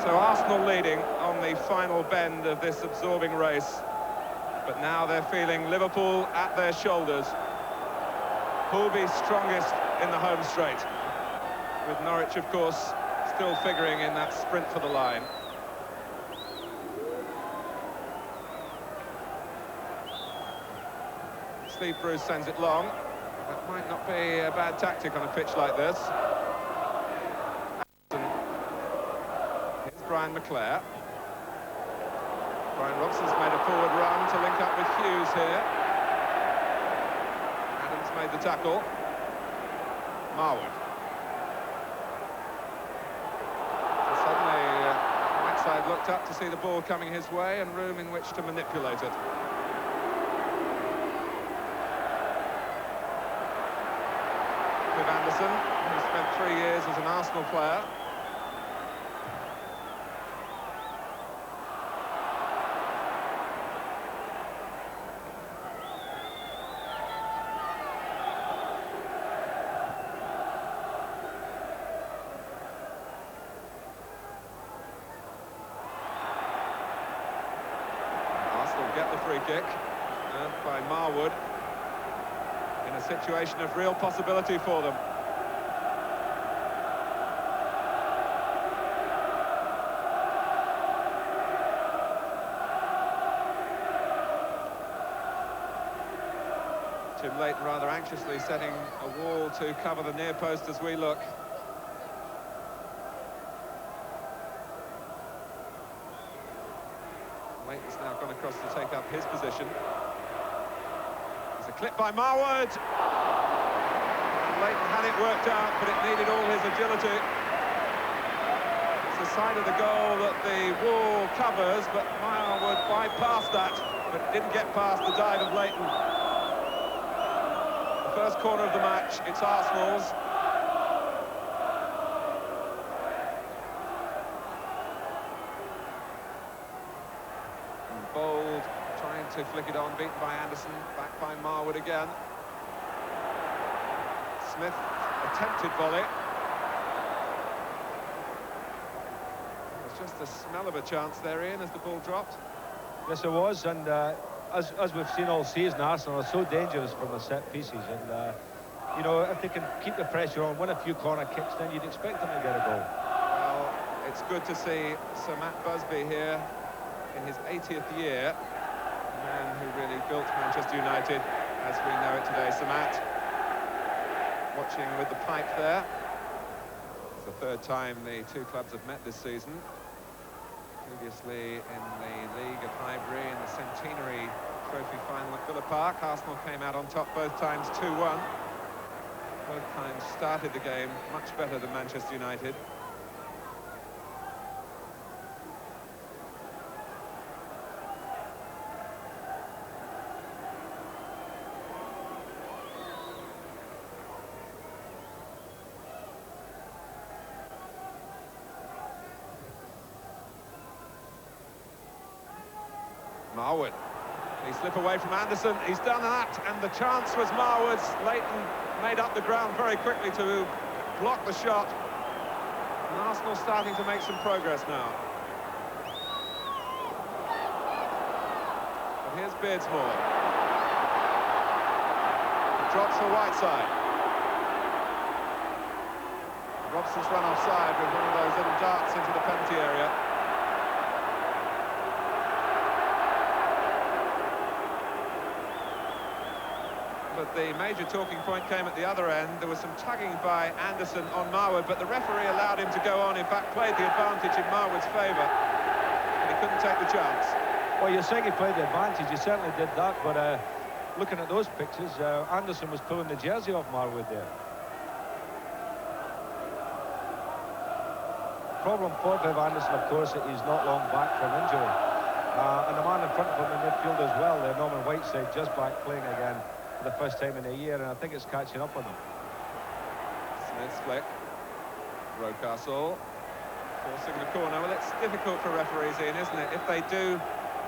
So Arsenal leading on the final bend of this absorbing race. But now they're feeling Liverpool at their shoulders. Who'll be strongest in the home straight? With Norwich, of course, still figuring in that sprint for the line. Steve Bruce sends it long. That might not be a bad tactic on a pitch like this. Here's Brian McClair. Brian Robson's made a forward run to link up with Hughes here. Adams made the tackle. Marwood. So suddenly, Whiteside looked up to see the ball coming his way and room in which to manipulate it. With Anderson, who spent 3 years as an Arsenal player. Get the free kick, earned by Marwood, in a situation of real possibility for them. Jim Leighton rather anxiously setting a wall to cover the near post as we look. Leighton's now gone across to take up his position. There's a clip by Marwood. And Leighton had it worked out, but it needed all his agility. It's the side of the goal that the wall covers, but Marwood bypassed that, but didn't get past the dive of Leighton. The first corner of the match, it's Arsenal's. Bold, trying to flick it on, beaten by Anderson, back by Marwood again. Smith, attempted volley. There's just a smell of a chance there, Ian, as the ball dropped. Yes, it was, and as we've seen all season, Arsenal are so dangerous from the set pieces, and you know, if they can keep the pressure on, win a few corner kicks, then you'd expect them to get a goal. Well, it's good to see Sir Matt Busby here in his 80th year, a man who really built Manchester United as we know it today. Sir Matt, watching with the pipe there. It's the third time the two clubs have met this season. Previously in the League at Highbury in the Centenary Trophy final at Villa Park, Arsenal came out on top both times 2-1. Both times started the game much better than Manchester United. Marwood, he slip away from Anderson, he's done that, and the chance was Marwood's. Leighton made up the ground very quickly to block the shot, and Arsenal starting to make some progress now. But here's Beardsmore. It drops for Whiteside. Robson's run offside with one of those little darts into the penalty area. But the major talking point came at the other end. There was some tugging by Anderson on Marwood, but the referee allowed him to go on, in fact played the advantage in Marwood's favour, and he couldn't take the chance. Well, you're saying he played the advantage, he certainly did that, but looking at those pictures, Anderson was pulling the jersey off Marwood there. The problem for Viv Anderson, of course, that he's not long back from injury. And the man in front of him in midfield as well, Norman Whiteside, just back playing again for the first time in a year, and I think it's catching up on him. Smith's flick. Rocastle forcing the corner. Well, it's difficult for referees, Ian, isn't it? If they do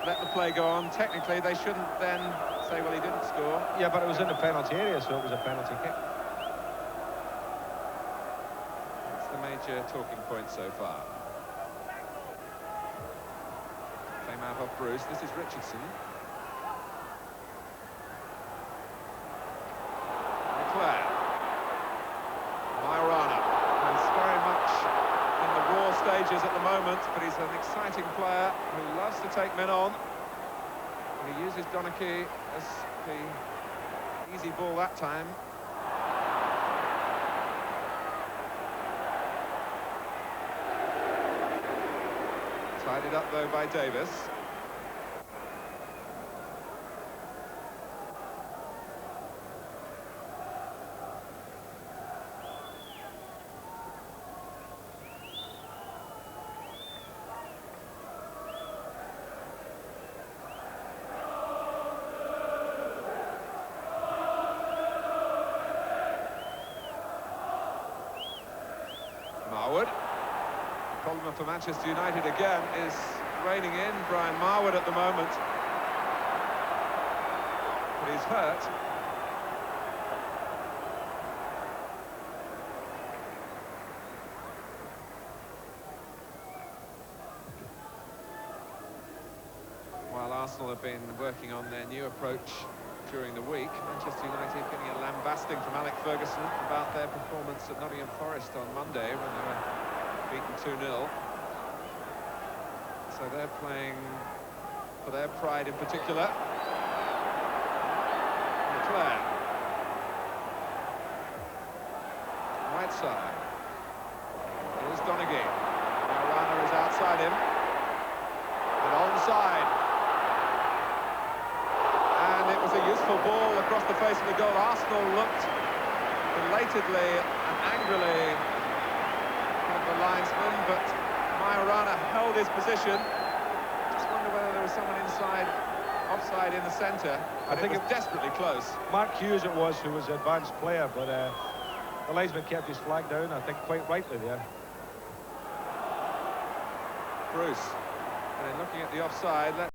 let the play go on, technically they shouldn't then say, well, he didn't score. Yeah, but it was in the penalty area, so it was a penalty kick. That's the major talking point so far. Came out off Bruce. This is Richardson. Leclerc. Majorana is very much in the raw stages at the moment, but he's an exciting player who loves to take men on. And he uses Donachie as the easy ball that time. Tied up though by Davis. Marwood. The problem for Manchester United again is reining in Brian Marwood at the moment. But he's hurt. While Arsenal have been working on their new approach during the week, Manchester United getting a lambasting from Alex Ferguson about their performance at Nottingham Forest on Monday when they were beaten 2-0. So they're playing for their pride in particular. Leclerc. Right side. Here's Donaghy. Majorana is outside him. And onside. And it was a useful ball across the face of the goal. Arsenal looked belatedly and angrily at the linesman, but Majorana held his position. Just wonder whether there was someone offside in the centre. I think it was desperately close. Mark Hughes it was who was the advanced player, but the linesman kept his flag down, I think quite rightly there. Bruce. And then looking at the offside,